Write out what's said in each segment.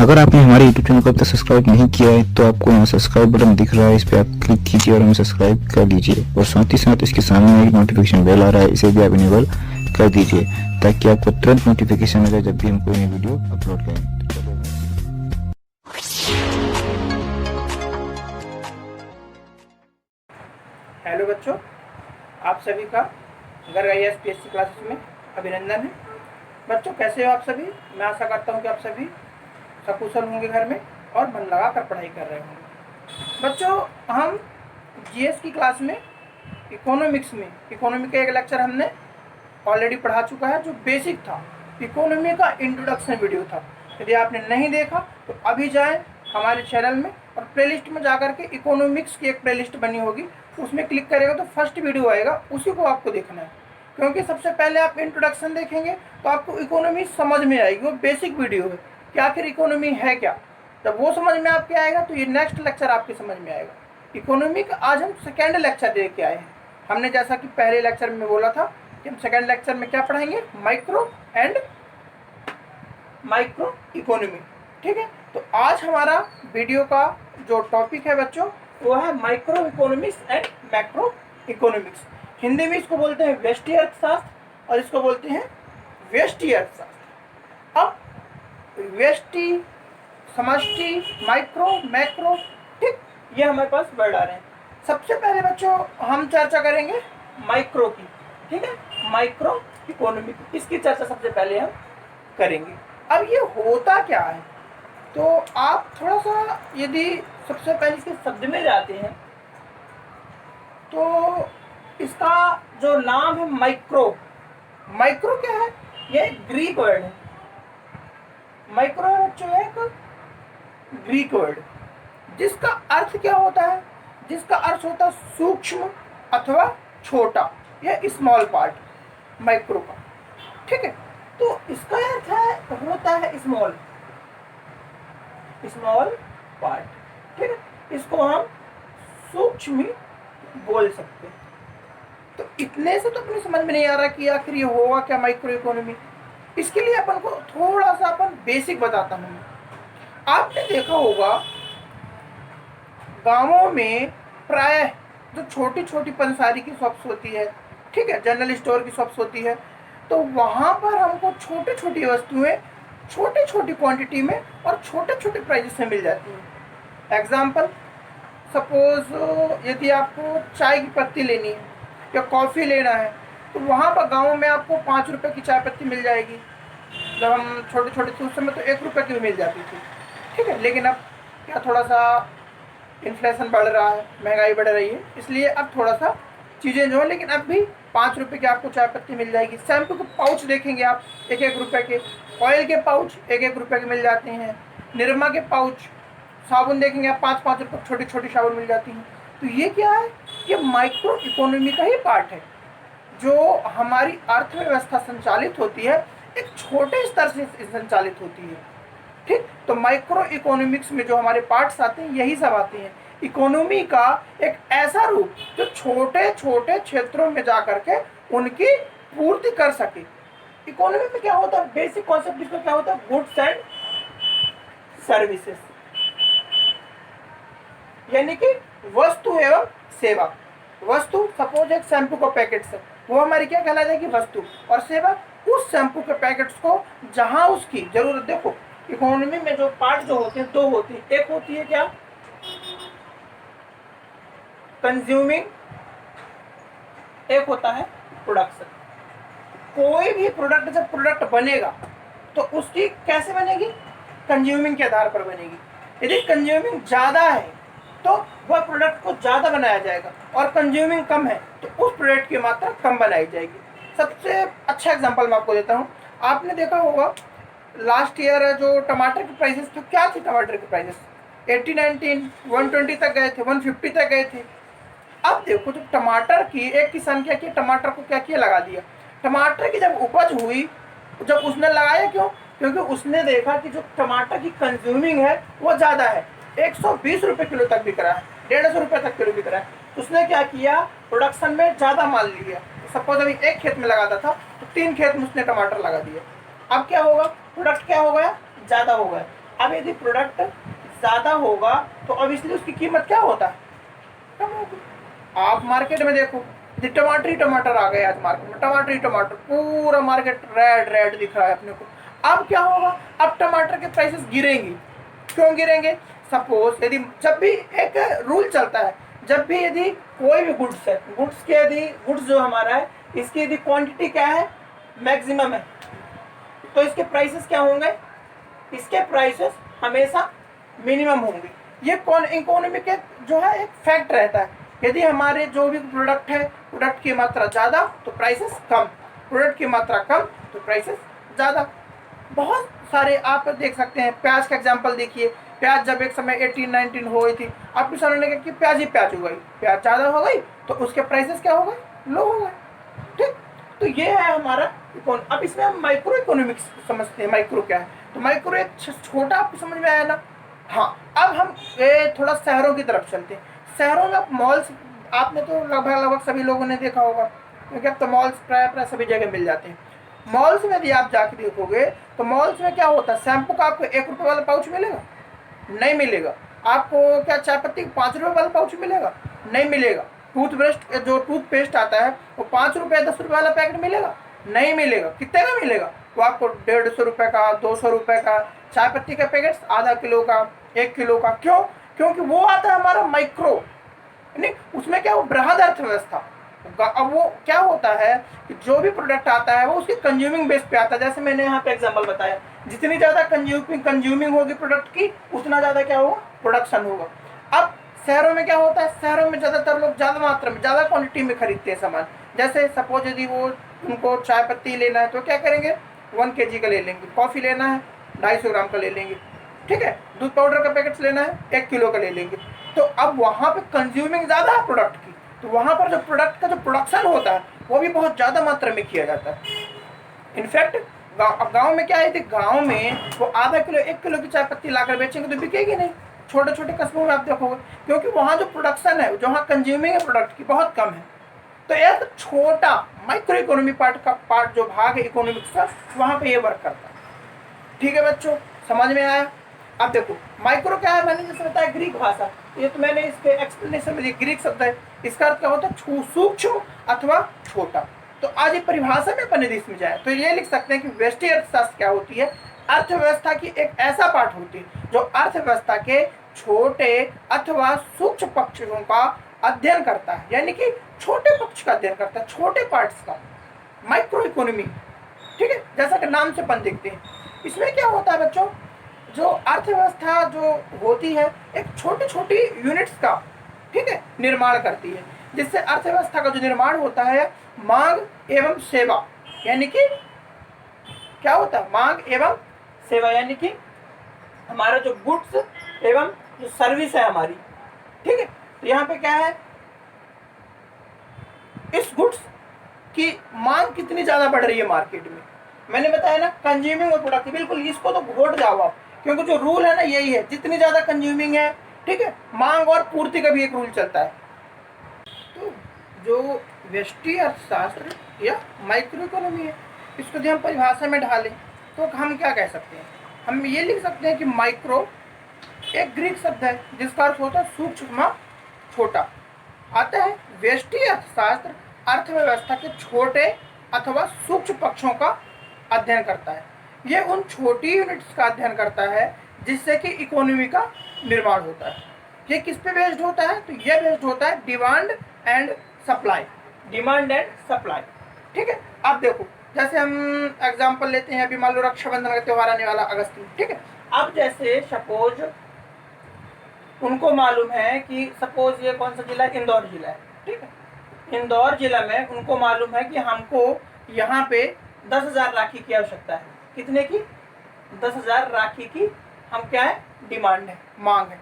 अगर आपने हमारे YouTube चैनल को अब तक सब्सक्राइब नहीं किया है तो आपको यहाँ सब्सक्राइब बटन दिख रहा है, इस पर आप क्लिक कीजिए और हमें सब्सक्राइब कर लीजिए। और साथ ही साथ इसके सामने एक नोटिफिकेशन बेल आ रहा है, इसे भी आप इनेबल कर दीजिए ताकि आपको तुरंत नोटिफिकेशन मिले जब भी हम कोई नई वीडियो अपलोड करें। हेलो बच्चों, आप सभी का गर्ग IAS PSC क्लासेस में अभिनंदन है। बच्चों कैसे हो आप सभी? मैं आशा करता हूँ कि आप सभी सकुशल होंगे घर में और मन लगा कर पढ़ाई कर रहे होंगे। बच्चों हम GS की क्लास में इकोनॉमी का एक लेक्चर हमने ऑलरेडी पढ़ा चुका है जो बेसिक था। इकोनॉमी का इंट्रोडक्शन वीडियो था। यदि आपने नहीं देखा तो अभी जाएं हमारे चैनल में और प्लेलिस्ट में जाकर के इकोनॉमिक्स की एक प्लेलिस्ट बनी होगी, उसमें क्लिक करेगा तो फर्स्ट वीडियो आएगा, उसी को आपको देखना है। क्योंकि सबसे पहले आप इंट्रोडक्शन देखेंगे तो आपको इकोनॉमी समझ में आएगी। वो बेसिक वीडियो है कि आखिर इकोनॉमी है क्या। जब वो समझ में आपके आएगा तो ये नेक्स्ट लेक्चर आपके समझ में आएगा। इकोनॉमी का आज हम सेकेंड लेक्चर दे के आए हैं। हमने जैसा कि पहले लेक्चर में बोला था कि हम सेकेंड लेक्चर में क्या पढ़ेंगे, माइक्रो इकोनॉमी। ठीक है, तो आज हमारा वीडियो का जो टॉपिक है बच्चों वो है micro economics and macro economics. Hindi में इसको बोलते हैं व्यष्टि अर्थशास्त्र और इसको बोलते हैं व्यष्टि अर्थशास्त्र। अब व्यष्टि, समष्टि, माइक्रो, मैक्रो, ठीक, ये हमारे पास वर्ड आ रहे हैं। सबसे पहले बच्चों हम चर्चा करेंगे माइक्रो की। ठीक है, माइक्रो इकोनॉमी की, इसकी चर्चा सबसे पहले हम करेंगे। अब ये होता क्या है, तो आप थोड़ा सा यदि सबसे पहले इसके शब्द में जाते हैं तो इसका जो नाम है माइक्रो क्या है, ये ग्रीक वर्ड है। माइक्रो है बच्चों एक ग्रीक वर्ड जिसका अर्थ क्या होता है, जिसका अर्थ होता है सूक्ष्म अथवा छोटा या स्मॉल पार्ट माइक्रो का। ठीक है, तो इसका अर्थ है होता है स्मॉल पार्ट। ठीक है, इसको हम सूक्ष्म बोल सकते हैं। तो इतने से तो अपने समझ में नहीं आ रहा कि आखिर ये होगा क्या माइक्रो इकोनॉमी। इसके लिए अपन को थोड़ा सा बेसिक बताता हूँ। आपने देखा होगा गांवों में प्राय जो छोटी छोटी पंसारी की शॉप्स होती है, ठीक है, जनरल स्टोर की शॉप्स होती है, तो वहाँ पर हमको छोटी छोटी वस्तुएं छोटी छोटी क्वांटिटी में और छोटे छोटे प्राइजेस में मिल जाती हैं। एग्जाम्पल, सपोज यदि आपको चाय की पत्ती लेनी है या कॉफ़ी लेना है तो वहाँ पर गाँव में आपको 5 रुपये की चाय पत्ती मिल जाएगी। जब हम छोटे छोटे थे उस समय तो 1 रुपये की भी मिल जाती थी। ठीक है, लेकिन अब क्या थोड़ा सा इन्फ्लेशन बढ़ रहा है, महंगाई बढ़ रही है, इसलिए अब थोड़ा सा चीज़ें जो है, लेकिन अब भी 5 रुपये की आपको चाय पत्ती मिल जाएगी। शैम्पू के पाउच देखेंगे आप 1-1 रुपये के, ऑयल के पाउच 1-1 रुपये के मिल जाते हैं, निरमा के पाउच, साबुन देखेंगे आप 5-5 रुपये छोटी छोटी साबुन मिल जाती हैं। तो ये क्या है, ये माइक्रो इकोनॉमी का ही पार्ट है। जो हमारी अर्थव्यवस्था संचालित होती है एक छोटे स्तर से संचालित होती है। ठीक, तो माइक्रो इकोनॉमिक्स में जो हमारे पार्ट्स आते हैं यही सब आते हैं। इकोनॉमी का एक ऐसा रूप जो छोटे छोटे क्षेत्रों में जा करके उनकी पूर्ति कर सके। इकोनॉमी में क्या होता है, बेसिक कॉन्सेप्ट इसका क्या होता है, गुड्स एंड सर्विसेज, यानी कि वस्तु एवं सेवा। वस्तु, सपोज एक शैम्पू का पैकेट है, वो हमारी क्या कहला जाएगी, वस्तु। और सेवा, उस शैम्पू के पैकेट्स को जहां उसकी जरूरत। देखो इकोनॉमी में जो पार्ट जो होते हैं दो होती है, एक होती है क्या, कंज्यूमिंग, एक होता है प्रोडक्शन। कोई भी प्रोडक्ट जब प्रोडक्ट बनेगा तो उसकी कैसे बनेगी, कंज्यूमिंग के आधार पर बनेगी। यदि कंज्यूमिंग ज़्यादा है तो वह प्रोडक्ट को ज़्यादा बनाया जाएगा और कंज्यूमिंग कम है तो उस प्रोडक्ट की मात्रा कम बनाई जाएगी। सबसे अच्छा एग्जांपल मैं आपको देता हूँ। आपने देखा होगा लास्ट ईयर जो टमाटर की प्राइसेस तो क्या थी, टमाटर की प्राइसेस 80-90, 120 तक गए थे, 150 तक गए थे। अब देखो जो टमाटर की एक किसान क्या किया, टमाटर को क्या किया, लगा दिया। टमाटर की जब उपज हुई, जब उसने लगाया, क्यों, क्योंकि उसने देखा कि जो टमाटर की कंज्यूमिंग है वो ज़्यादा है, 120 रुपये किलो तक बिक रहा है, 150 रुपये तक किलो बिक रहा है। उसने क्या किया, प्रोडक्शन में ज़्यादा माल लिया। सपोज अभी एक खेत में लगाता था तो 3 खेत में उसने टमाटर लगा दिया। अब क्या होगा, प्रोडक्ट क्या हो गया, ज़्यादा हो गया। अब यदि प्रोडक्ट ज़्यादा होगा तो ऑब्वियसली उसकी कीमत क्या होता है, कम होगी। आप मार्केट में देखो, यदि टमाटर आ गए आज मार्केट में, टमाटर पूरा मार्केट रेड रेड दिख रहा है अपने को, अब क्या होगा, अब टमाटर के प्राइसेस गिरेंगे। क्यों गिरेंगे? सपोज यदि जब भी एक रूल चलता है, जब भी यदि कोई भी गुड्स है, गुड्स जो हमारा है, इसकी यदि क्वांटिटी क्या है, मैक्सिमम है, तो इसके प्राइसेस क्या होंगे, इसके प्राइसेस हमेशा मिनिमम होंगे। ये इकोनॉमी के जो है एक फैक्ट रहता है। यदि हमारे जो भी प्रोडक्ट है, प्रोडक्ट की मात्रा ज़्यादा तो प्राइसेस कम, प्रोडक्ट की मात्रा कम तो प्राइसेस ज़्यादा। बहुत सारे आप देख सकते हैं, प्याज का एग्जांपल देखिए, प्याज जब एक समय 18-19 हो गई थी, अब किसानों ने कहा कि प्याज ही प्याज हो गई, प्याज ज़्यादा हो गई तो उसके प्राइसेस क्या हो गए, लो हो गए। ठीक, तो ये है हमारा अब इसमें हम माइक्रो इकोनॉमिक्स समझते हैं। माइक्रो क्या है, तो माइक्रो एक छोटा, आपको समझ में आया ना। हाँ, अब हम थोड़ा शहरों की तरफ चलते हैं। शहरों में मॉल्स आपने तो लगभग सभी लोगों ने देखा होगा, क्योंकि अब तो मॉल्स प्राय सभी जगह मिल जाते हैं। मॉल्स में यदि आप जाके देखोगे तो मॉल्स में क्या होता है, शैम्पू का आपको 1 रुपये वाला पाउच मिलेगा, नहीं मिलेगा। आपको क्या चाय पत्ती 5 रुपये वाला पाउच मिलेगा, नहीं मिलेगा। टूथपेस्ट आता है वो 5 रुपये 10 रुपये वाला पैकेट मिलेगा, नहीं मिलेगा। कितने का मिलेगा, वो आपको 150 रुपये का, 200 रुपये का। चाय पत्ती का पैकेट आधा किलो का, 1 किलो का। क्यों? क्योंकि वो आता है हमारा माइक्रो, नहीं उसमें क्या, वो बृहद अर्थव्यवस्था। अब वो क्या होता है कि जो भी प्रोडक्ट आता है वो उसके कंज्यूमिंग बेस पे आता है। जैसे मैंने यहाँ पे एग्जांपल बताया, जितनी ज़्यादा कंज्यूमिंग होगी प्रोडक्ट की, उतना ज़्यादा क्या होगा, प्रोडक्शन होगा। अब शहरों में क्या होता है, शहरों में ज़्यादातर लोग ज़्यादा मात्रा में, ज़्यादा क्वांटिटी में खरीदते हैं सामान। जैसे सपोज यदि वो उनको चाय पत्ती लेना है तो क्या करेंगे, 1 kg का ले लेंगे। कॉफ़ी लेना है 250 ग्राम का ले लेंगे, ठीक है। दूध पाउडर का पैकेट लेना है 1 किलो का ले लेंगे। तो अब वहाँ पे कंज्यूमिंग ज़्यादा है प्रोडक्ट की, तो वहाँ पर जो प्रोडक्ट का जो प्रोडक्शन होता है वो भी बहुत ज़्यादा मात्रा में किया जाता है। इनफैक्ट गाँव में क्या है, गाँव में वो आधा किलो 1 किलो की चाय पत्ती लाकर बेचेंगे तो बिकेगी नहीं। छोटे छोटे कस्बों में आप देखोगे, क्योंकि वहाँ जो प्रोडक्शन है, जहाँ कंज्यूमिंग है प्रोडक्ट की, बहुत कम है। तो एक छोटा माइक्रो इकोनॉमी पार्ट जो भाग है इकोनॉमिक्स का, वहाँ पे ये वर्क करता है। ठीक है बच्चों, समझ में आया? अब देखो माइक्रो क्या है, मैंने जैसे बताया ग्रीक भाषा, ये तो मैंने इसके एक्सप्लेनेशन में ग्रीक शब्द है, इसका अर्थ क्या होता है, सूक्ष्म अथवा छोटा। तो आज ये परिभाषा में अपने देश में जाए तो ये लिख सकते हैं कि व्यष्टि अर्थशास्त्र क्या होती है, अर्थव्यवस्था की एक ऐसा पार्ट होती है जो अर्थव्यवस्था के छोटे अथवा सूक्ष्म पक्षों का अध्ययन करता है, यानी कि छोटे पक्ष का अध्ययन करता है, छोटे पार्ट्स का, माइक्रो इकोनॉमी। ठीक है, जैसा कि नाम से अपन देखते हैं। इसमें क्या होता है बच्चों, जो अर्थव्यवस्था जो होती है एक छोटी छोटी यूनिट्स का, ठीक है, निर्माण करती है, जिससे अर्थव्यवस्था का जो निर्माण होता है मांग एवं सेवा, यानी कि क्या होता है, मांग एवं सेवा, यानी कि हमारा जो गुड्स एवं जो सर्विस है हमारी, ठीक है। तो यहाँ पे क्या है, इस गुड्स की मांग कितनी ज्यादा बढ़ रही है मार्केट में। मैंने बताया ना, कंज्यूमिंग और प्रोडक्ट, बिल्कुल इसको तो घोट जाओ आप, क्योंकि जो रूल है ना यही है, जितनी ज्यादा कंज्यूमिंग है, ठीक है, मांग और पूर्ति का भी एक रूल चलता है। तो जो व्यष्टि अर्थशास्त्र या माइक्रो इकोनॉमी है, इसको यदि हम परिभाषा में ढालें तो हम क्या कह सकते हैं, हम ये लिख सकते हैं कि माइक्रो एक ग्रीक शब्द है जिसका अर्थ होता है सूक्ष्म, छोटा। आता है व्यष्टि अर्थशास्त्र अर्थव्यवस्था के छोटे अथवा सूक्ष्म पक्षों का अध्ययन करता है। ये उन छोटी यूनिट्स का अध्ययन करता है जिससे कि इकोनॉमी का निर्माण होता है। ये किस पे बेस्ड होता है, तो ये बेस्ड होता है demand and supply, demand and supply. ठीक है, अब देखो जैसे हम एग्जांपल लेते हैं, अभी मान लो रक्षाबंधन का त्यौहार आने वाला अगस्त में, ठीक है। अब जैसे सपोज उनको मालूम है कि सपोज ये कौन सा जिला है, इंदौर जिला है, ठीक है। इंदौर जिला में उनको मालूम है कि हमको यहाँ पे 10,000 राखी की आवश्यकता है। कितने की? 10,000 राखी की हम क्या है, डिमांड है, मांग है।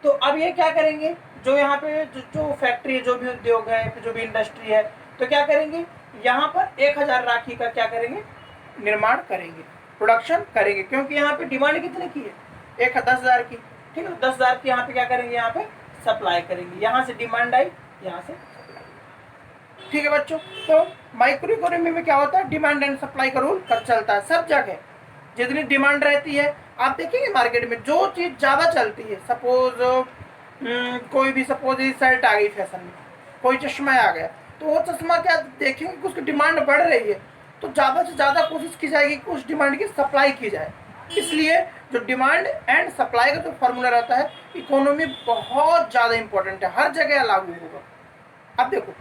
तो अब ये क्या करेंगे, जो यहाँ पे जो फैक्ट्री, जो भी उद्योग है, जो भी इंडस्ट्री है, तो क्या करेंगे, यहाँ पर 1,000 राखी का क्या करेंगे, निर्माण करेंगे, प्रोडक्शन करेंगे, क्योंकि यहाँ पे डिमांड कितने की है, 10,000 की, ठीक है। 10,000 की यहाँ पे क्या करेंगे, यहाँ पे सप्लाई करेंगे, यहाँ से डिमांड आई, यहाँ से सप्लाई। ठीक है बच्चों, तो माइक्रो इकोनॉमी में क्या होता है, डिमांड एंड सप्लाई का रूल कर चलता है सब जगह, जितनी डिमांड रहती है, आप देखेंगे मार्केट में जो चीज़ ज़्यादा चलती है, सपोज कोई भी सपोज शर्ट आ गई फैशन में, कोई चश्मा आ गया, तो वो चश्मा क्या देखेंगे कि उसकी डिमांड बढ़ रही है, तो ज़्यादा से ज़्यादा कोशिश की जाएगी कि उस डिमांड की सप्लाई की जाए। इसलिए जो डिमांड एंड सप्लाई का जो फार्मूला रहता है, इकोनॉमी बहुत ज़्यादा इंपॉर्टेंट है, हर जगह लागू होगा। अब देखो,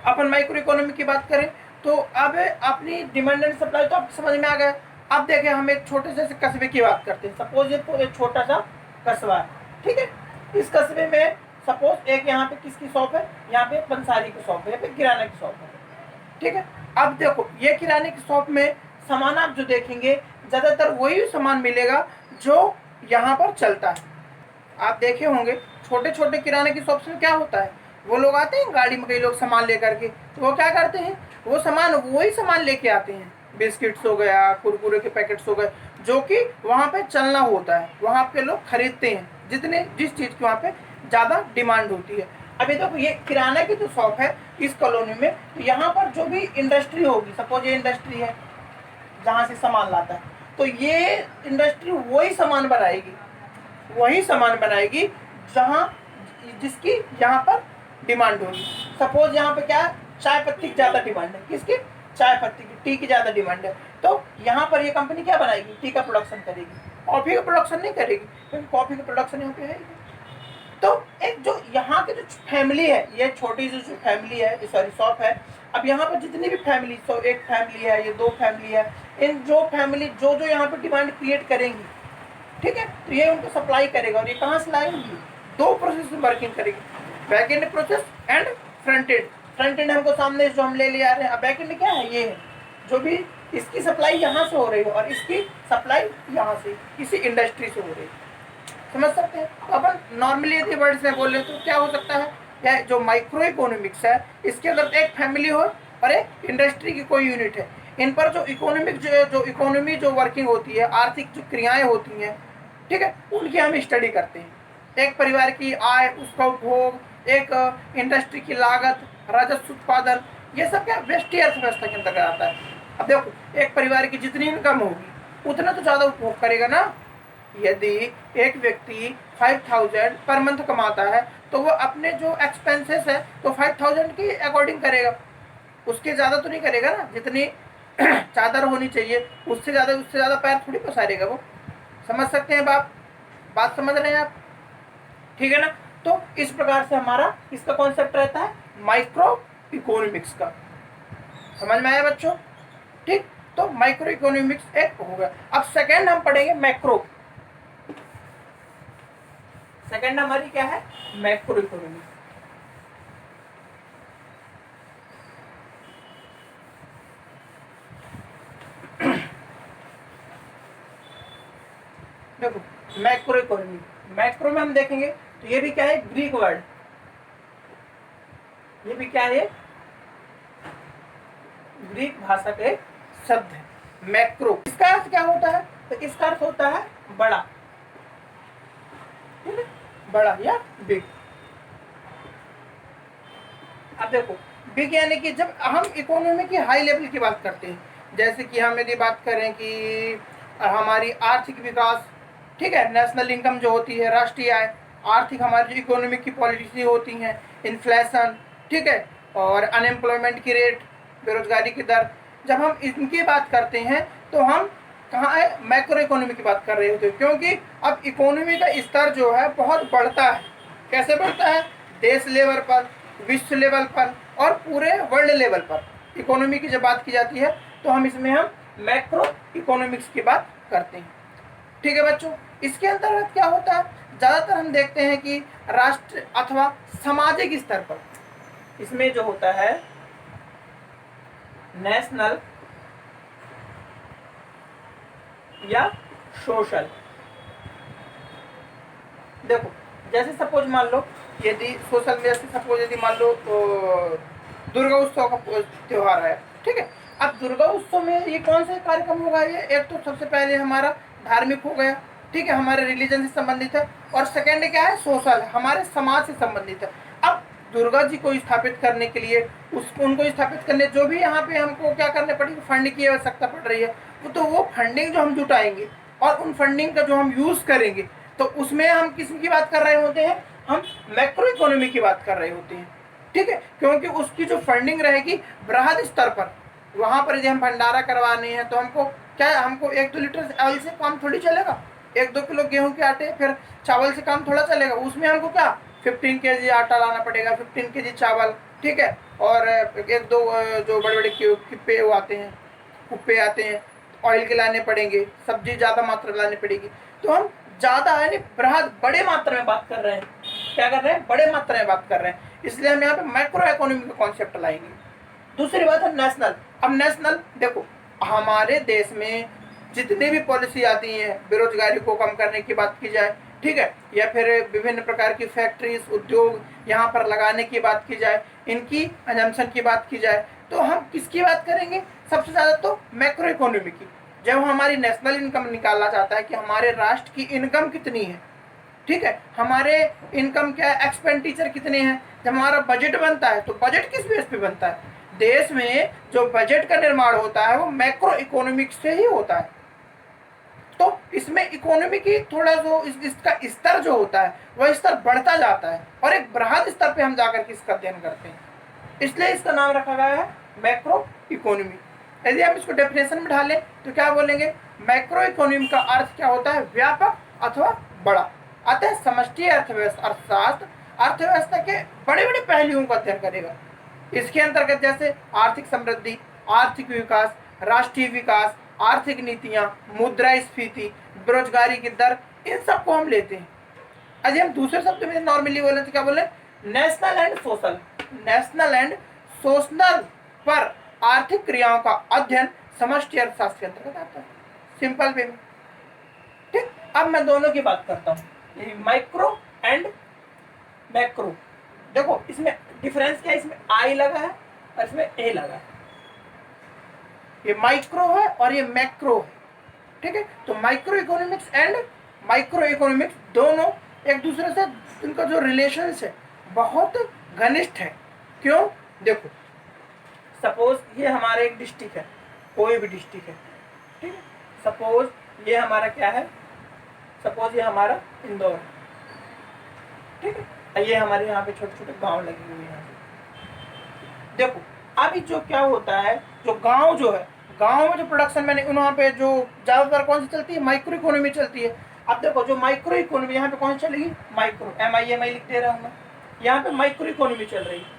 अपन माइक्रो इकोनॉमी की बात करें तो अब अपनी डिमांड एंड सप्लाई तो आपको समझ में आ गया। अब देखें, हम एक छोटे से कस्बे की बात करते हैं। सपोज ये छोटा सा कस्बा है, ठीक है। इस कस्बे में सपोज एक यहाँ पे किसकी शॉप है, यहाँ पे पंसारी की शॉप है, यहाँ पे किराना की शॉप है, ठीक है। अब देखो, ये किराने की शॉप में सामान आप जो देखेंगे, ज़्यादातर वही सामान मिलेगा जो यहाँ पर चलता है। आप देखे होंगे छोटे छोटे किराने की शॉप्स में क्या होता है, वो लोग आते हैं गाड़ी में, कई लोग सामान लेकर के, तो वो क्या करते हैं, वो सामान वही सामान लेके आते हैं, बिस्किट्स हो गया, कुरकुरे के पैकेट्स हो गए, जो कि वहाँ पे चलना होता है, वहाँ पे लोग खरीदते हैं जिस चीज़ की वहाँ पे ज़्यादा डिमांड होती है। अभी देखो, ये किराना की जो शॉप है इस कॉलोनी में, तो यहाँ पर जो भी इंडस्ट्री होगी, सपोज ये इंडस्ट्री है जहाँ से सामान लाता है, तो ये इंडस्ट्री वही सामान बनाएगी जहाँ जिसकी यहाँ पर डिमांड होगी। सपोज यहाँ पे क्या, चाय पत्ती की ज़्यादा डिमांड है, किसकी, चाय पत्ती की, टी की ज़्यादा डिमांड है, तो यहाँ पर ये कंपनी क्या बनाएगी, टी का प्रोडक्शन करेगी, कॉफ़ी का प्रोडक्शन नहीं करेगी, क्योंकि कॉफ़ी का प्रोडक्शन यहाँ पे है। तो एक जो यहाँ की जो फैमिली है, ये छोटी सी जो फैमिली है, सॉरी शॉप है, अब यहाँ पर जितनी भी फैमिली, तो एक फैमिली है, ये दो फैमिली है, इन जो फैमिली जो यहाँ पे डिमांड क्रिएट करेंगी, ठीक है, तो ये उनको सप्लाई करेगा। और ये कहाँ से लाएंगी, दो प्रोसेस में वर्किंग करेगी, back and process and front end. Front end हमको सामने जो हम ले आ रहे हैं, अब बैक एंड क्या है, ये है जो भी इसकी सप्लाई यहाँ से हो रही है और इसकी सप्लाई यहाँ से किसी इंडस्ट्री से हो रही है, समझ सकते हैं। तो अपन नॉर्मली यदि वर्ड्स में बोले तो क्या हो सकता है, या जो माइक्रो इकोनॉमिक्स है, इसके अंदर एक फैमिली हो और एक इंडस्ट्री की कोई यूनिट है, इन पर जो इकोनॉमी जो वर्किंग होती है, आर्थिक जो क्रियाएं होती हैं, ठीक है, उनकी हम स्टडी करते हैं। एक परिवार की आय, उसका उपभोग, एक इंडस्ट्री की लागत, राजस्व उत्पादन, ये सब क्या व्यष्टि अर्थव्यवस्था के अंतर्गत आता है। अब देखो, एक परिवार की जितनी इनकम होगी उतना तो ज़्यादा उपभोग करेगा ना। यदि एक व्यक्ति 5000 पर मंथ कमाता है, तो वो अपने जो एक्सपेंसेस है तो 5000 के अकॉर्डिंग करेगा, उसके ज़्यादा तो नहीं करेगा ना। जितनी चादर होनी चाहिए उससे ज़्यादा पैर थोड़ी पसारेगा वो, समझ सकते हैं बात समझ रहे हैं आप, ठीक है ना। तो इस प्रकार से हमारा इसका कॉन्सेप्ट रहता है माइक्रो इकोनॉमिक्स का, समझ में आया बच्चों, ठीक। तो माइक्रो इकोनॉमिक्स एक हो गया। अब सेकेंड हम पढ़ेंगे मैक्रो। सेकेंड हमारी क्या है, मैक्रो इकोनॉमिक्स। देखो, मैक्रो इकोनॉमी, मैक्रो में हम देखेंगे तो ये भी क्या है, ग्रीक वर्ड, ये भी क्या है, ग्रीक भाषा के शब्द है मैक्रो। इसका अर्थ क्या होता है, तो इसका अर्थ होता है बड़ा, ठीक है, बड़ा या बिग। अब देखो, बिग यानी कि जब हम इकोनॉमी की हाई लेवल की बात करते हैं, जैसे कि हम यदि बात करें कि हमारी आर्थिक विकास, ठीक है, नेशनल इनकम जो होती है, राष्ट्रीय आय, आर्थिक हमारी जो इकोनॉमिक की पॉलिसी होती हैं, इन्फ्लेशन, ठीक है, और अनएम्प्लॉयमेंट की रेट, बेरोजगारी की दर, जब हम इनकी बात करते हैं तो हम कहाँ है, मैक्रो इकोनॉमी की बात कर रहे होते हैं। क्योंकि अब इकोनॉमी का स्तर जो है बहुत बढ़ता है। कैसे बढ़ता है, देश लेवल पर, विश्व लेवल पर और पूरे वर्ल्ड लेवल पर इकोनॉमी की जब बात की जाती है तो हम इसमें मैक्रो इकोनॉमिक्स की बात करते हैं, ठीक है बच्चों। इसके अंतर्गत क्या होता है, ज़्यादातर हम देखते हैं कि राष्ट्र अथवा सामाजिक स्तर पर इसमें जो होता है नेशनल या सोशल। देखो, जैसे सपोज मान लो, यदि सोशल में जैसे सपोज यदि मान लो तो दुर्गा उत्सव का त्योहार है, ठीक है। अब दुर्गा उत्सव में ये कौन सा कार्यक्रम होगा, ये एक तो सबसे पहले हमारा धार्मिक हो गया, ठीक है, हमारे रिलीजन से संबंधित है, और सेकेंड क्या है, सोशल, हमारे समाज से संबंधित है। अब दुर्गा जी को स्थापित करने के लिए उनको स्थापित करने जो भी यहाँ पे हमको क्या करने पड़ेगी, फंड की आवश्यकता पड़ रही है, तो वो फंडिंग जो हम जुटाएंगे और उन फंडिंग का जो हम यूज़ करेंगे, तो उसमें हम किस की बात कर रहे होते हैं, हम मैक्रो इकोनॉमी की बात कर रहे होते हैं, ठीक है। क्योंकि उसकी जो फंडिंग रहेगी बृहद स्तर पर, वहाँ पर यदि हम भंडारा करवाने हैं तो हमको क्या, हमको 1-2 लीटर ऑयल से काम थोड़ी चलेगा, 1-2 किलो गेहूं के आटे फिर चावल से काम थोड़ा चलेगा। उसमें हमको क्या 15 केजी आटा लाना पड़ेगा, 15 केजी चावल, ठीक है। और 1-2 जो बड़े बड़े किप्पे वो आते हैं, कुप्पे आते हैं, ऑयल के लाने पड़ेंगे, सब्जी ज़्यादा मात्रा में लानी पड़ेगी। तो हम ज़्यादा यानी बृहद बड़े मात्रा में बात कर रहे हैं, क्या कर रहे हैं, बड़े मात्रा में बात कर रहे हैं, इसलिए हम यहाँ पे मैक्रो इकोनॉमी का कॉन्सेप्ट लाएंगे। दूसरी बात है नेशनल। अब नेशनल देखो, हमारे देश में जितनी भी पॉलिसी आती है, बेरोजगारी को कम करने की बात की जाए, ठीक है, या फिर विभिन्न प्रकार की फैक्ट्रीज उद्योग यहाँ पर लगाने की बात की जाए, इनकी एजम्पशन की बात की जाए, तो हम किसकी बात करेंगे, सबसे ज़्यादा तो मैक्रो इकोनॉमी की। जब हमारी नेशनल इनकम निकालना चाहता है कि हमारे राष्ट्र की इनकम कितनी है, ठीक है, हमारे इनकम क्या है, एक्सपेंडिचर कितने हैं, जब हमारा बजट बनता है तो बजट किस बेस पे बनता है, देश में जो बजट का निर्माण होता है वो मैक्रो इकोनॉमिक्स से ही होता है। तो इसमें इकोनॉमी की थोड़ा जो इसका स्तर जो होता है वह स्तर बढ़ता जाता है और एक बृहद स्तर पे हम जाकर के इसका अध्ययन करते हैं, इसलिए इसका नाम रखा गया है मैक्रो इकोनॉमी। यदि हम इसको डेफिनेशन में ढालें तो क्या बोलेंगे, मैक्रो इकोनॉमी का अर्थ क्या होता है, व्यापक अथवा बड़ा। अतः समष्टि अर्थव्यवस्था अर्थशास्त्र अर्थव्यवस्था के बड़े बड़े पहलुओं का अध्ययन करेगा। इसके अंतर्गत जैसे आर्थिक समृद्धि, आर्थिक विकास, राष्ट्रीय विकास, आर्थिक नीतियां, मुद्रास्फीति, बेरोजगारी की दर, इन सबको हम लेते हैं। यदि हम दूसरे शब्द में नॉर्मली बोले तो क्या बोले, national and social. National and social पर आर्थिक क्रियाओं का अध्ययन समष्टि अर्थशास्त्र के अंतर्गत आता है, सिंपल वे में, ठीक। अब मैं दोनों की बात करता हूँ, माइक्रो एंड मैक्रो। देखो इसमें डिफरेंस क्या है, इसमें आई लगा है और इसमें ए लगा है, ये माइक्रो है और ये मैक्रो है, ठीक है। तो micro economics and micro economics दोनों एक दूसरे से इनका जो रिलेशन है बहुत घनिष्ठ है। क्यों, देखो सपोज ये हमारा एक डिस्ट्रिक्ट है, कोई भी डिस्ट्रिक्ट है, ठीक है, सपोज ये हमारा क्या है, सपोज ये हमारा इंदौर है, ठीक है, ये हमारे यहाँ पे छोटे छोटे गांव लगे हुए हैं। देखो अभी जो क्या होता है, जो गांव जो है, गांव में जो प्रोडक्शन मैंने वहाँ पे जो ज़्यादातर कौन सी चलती है, माइक्रो इकोनॉमी चलती है। अब देखो जो माइक्रो इकोनॉमी यहाँ पे कौन सी चलेगी, माइक्रो, MIMI लिख दे रहा हूँ मैं, यहाँ पे माइक्रो इकोनॉमी चल रही है,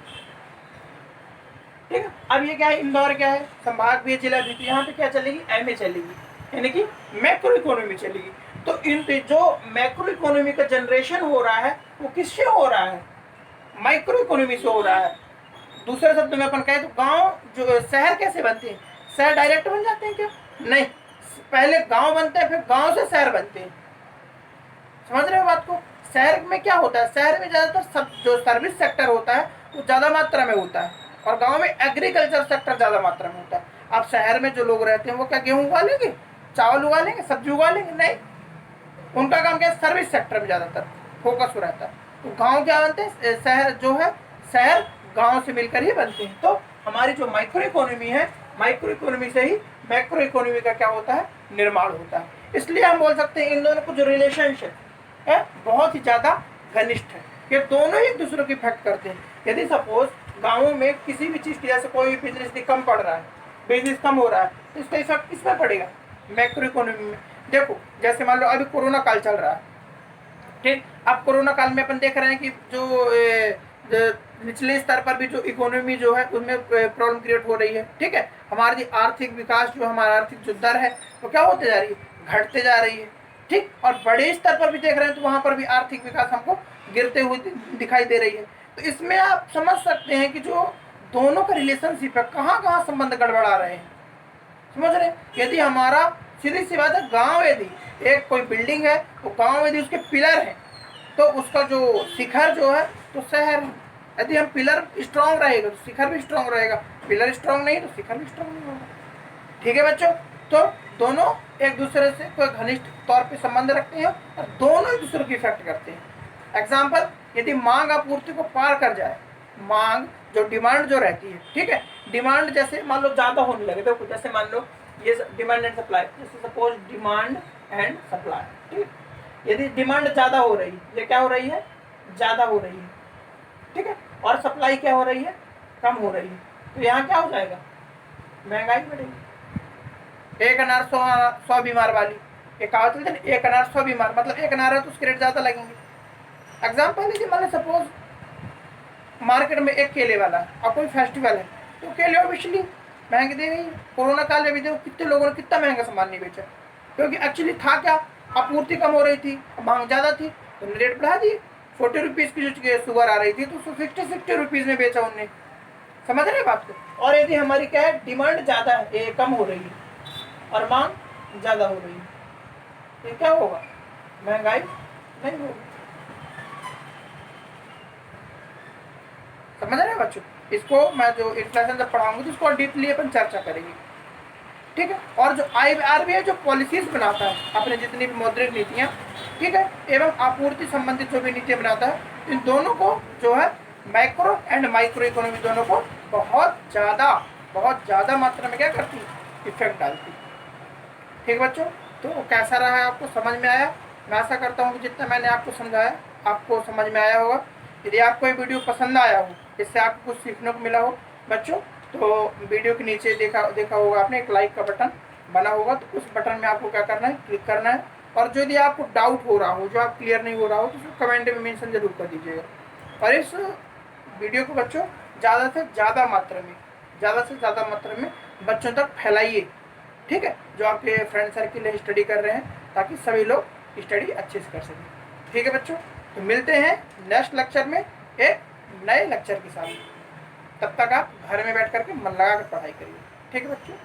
ठीक है। अब ये क्या है, इंदौर क्या है, संभाग भी है, जिला भी, तो यहाँ पे क्या चलेगी, MA चलेगी, यानी कि मैक्रो इकोनॉमी चलेगी। तो इन जो मैक्रो इकोनॉमी का जनरेशन हो रहा है वो किससे हो रहा है, माइक्रो इकोनॉमी से हो रहा है। दूसरे शब्द में अपन कहें तो गांव जो शहर कैसे बनते हैं, शहर डायरेक्ट बन जाते हैं क्या, नहीं, पहले गांव बनते हैं फिर गांव से शहर बनते हैं, समझ रहे हो बात को। शहर में क्या होता है, शहर में ज़्यादातर सब जो सर्विस सेक्टर होता है वो ज़्यादा मात्रा में होता है और गांव में एग्रीकल्चर सेक्टर ज़्यादा मात्रा में होता है। अब शहर में जो लोग रहते हैं वो क्या गेहूँ उगा लेंगे, चावल उगा लेंगे, सब्जी उगा लेंगे, नहीं, उनका काम क्या है, सर्विस सेक्टर में ज़्यादातर फोकस हो रहता है। तो गांव क्या बनते हैं, शहर जो है, शहर गांव से मिलकर ही बनते हैं। तो हमारी जो माइक्रो इकोनॉमी है, माइक्रो इकोनॉमी से ही मैक्रो इकोनॉमी का क्या होता है, निर्माण होता है। इसलिए हम बोल सकते हैं इन दोनों को जो रिलेशनशिप है बहुत ही ज़्यादा घनिष्ठ है, ये दोनों ही एक दूसरे को इफेक्ट करते हैं। यदि सपोज गाँवों में किसी भी चीज़ की, जैसे कोई भी बिजनेस कम पड़ रहा है, बिजनेस कम हो रहा है, तो इसका इफेक्ट किस पर पड़ेगा, मैक्रो इकोनॉमी में। देखो जैसे मान लो अभी कोरोना काल चल रहा है, ठीक, अब कोरोना काल में अपन देख रहे हैं कि जो निचले स्तर पर भी जो इकोनॉमी जो है उसमें प्रॉब्लम क्रिएट हो रही है, ठीक है। हमारी आर्थिक विकास जो हमारा आर्थिक जो दर है वो क्या होते जा रही है, घटते जा रही है, ठीक। और बड़े स्तर पर भी देख रहे हैं तो वहाँ पर भी आर्थिक विकास हमको गिरते हुए दिखाई दे रही है। तो इसमें आप समझ सकते हैं कि जो दोनों का रिलेशनशिप है, कहाँ कहाँ संबंध गड़बड़ा रहे हैं, समझ रहे हैं। यदि हमारा सीधी सी बात है, गाँव यदि एक कोई बिल्डिंग है तो गाँव यदि उसके पिलर हैं तो उसका जो शिखर जो है तो शहर है। यदि हम पिलर स्ट्रांग रहेगा तो शिखर भी स्ट्रांग रहेगा, पिलर स्ट्रांग नहीं तो शिखर भी स्ट्रांग नहीं होगा, ठीक है बच्चों। तो दोनों एक दूसरे से कोई घनिष्ठ तौर पे संबंध रखते हैं और दोनों एक दूसरे को इफेक्ट करते हैं। एग्जाम्पल, यदि मांग आपूर्ति को पार कर जाए, मांग जो डिमांड जो रहती है, ठीक है, डिमांड जैसे मान लो ज़्यादा होने लगे, देखो जैसे मान लो ये डिमांड एंड सप्लाई, जैसे सपोज डिमांड एंड सप्लाई, ठीक है। यदि डिमांड ज़्यादा हो रही है, ये क्या हो रही है, ज़्यादा हो रही है, ठीक है, और सप्लाई क्या हो रही है, कम हो रही है, तो यहाँ क्या हो जाएगा, महंगाई बढ़ेगी। एक अनार 100 बीमार वाली, एक कहावत है ना, एक अनार 100 बीमार, मतलब एक अनार है तो उसके रेट ज़्यादा लगेंगे। एग्जाम्पल लीजिए, मान लो सपोज मार्केट में एक केले वाला है और कोई फेस्टिवल है, तो केले ऑब्वियसली महंगे दे रही है। कोरोना काल में भी देखो कितने लोगों ने कितना महंगा सामान नहीं बेचा, क्योंकि एक्चुअली था क्या, आपूर्ति कम हो रही थी, मांग ज़्यादा थी, तो उन्होंने रेट बढ़ा दिए। 40 रुपीज़ की जो शुगर आ रही थी तो उसको 60 रुपीज़ में बेचा उनने, समझ रहे हैं बात को। और यदि हमारी क्या है, डिमांड ज़्यादा है, ये कम हो रही है और मांग ज़्यादा हो रही है, ये क्या होगा, महंगाई नहीं होगी। समझ रहे हैं बच्चों, इसको मैं जो इन्फ्लेशन जब पढ़ाऊंगी तो इसको डीपली अपन चर्चा करेंगे, ठीक है। और जो आरबीआई जो पॉलिसीज बनाता है अपने जितनी भी मौद्रिक नीतियाँ, ठीक है, एवं आपूर्ति संबंधित जो भी नीतियाँ बनाता है, इन दोनों को जो है मैक्रो एंड माइक्रो इकोनॉमी दोनों को बहुत ज़्यादा मात्रा में क्या करती है, इफेक्ट डालती है, ठीक है बच्चों। तो कैसा रहा है, आपको समझ में आया? मैं आशा करता हूँ कि जितना मैंने आपको समझाया आपको समझ में आया होगा। यदि आपको ये वीडियो पसंद आया हो, इससे आपको कुछ सीखने को मिला हो बच्चों, तो वीडियो के नीचे देखा होगा आपने एक लाइक का बटन बना होगा, तो उस बटन में आपको क्या करना है, क्लिक करना है। और जो यदि आपको डाउट हो रहा हो, जो आप क्लियर नहीं हो रहा हो, तो उसको कमेंट में मेंशन जरूर कर दीजिएगा। और इस वीडियो को बच्चों ज़्यादा से ज़्यादा मात्रा में बच्चों तक फैलाइए, ठीक है, जो आपके फ्रेंड सर्किल है स्टडी कर रहे हैं, ताकि सभी लोग स्टडी अच्छे से कर सकें, ठीक है बच्चों। तो मिलते हैं नेक्स्ट लेक्चर में एक नए लेक्चर के साथ। तब तक आप घर में बैठ करके मन लगा कर पढ़ाई करिए, ठीक है बच्चों।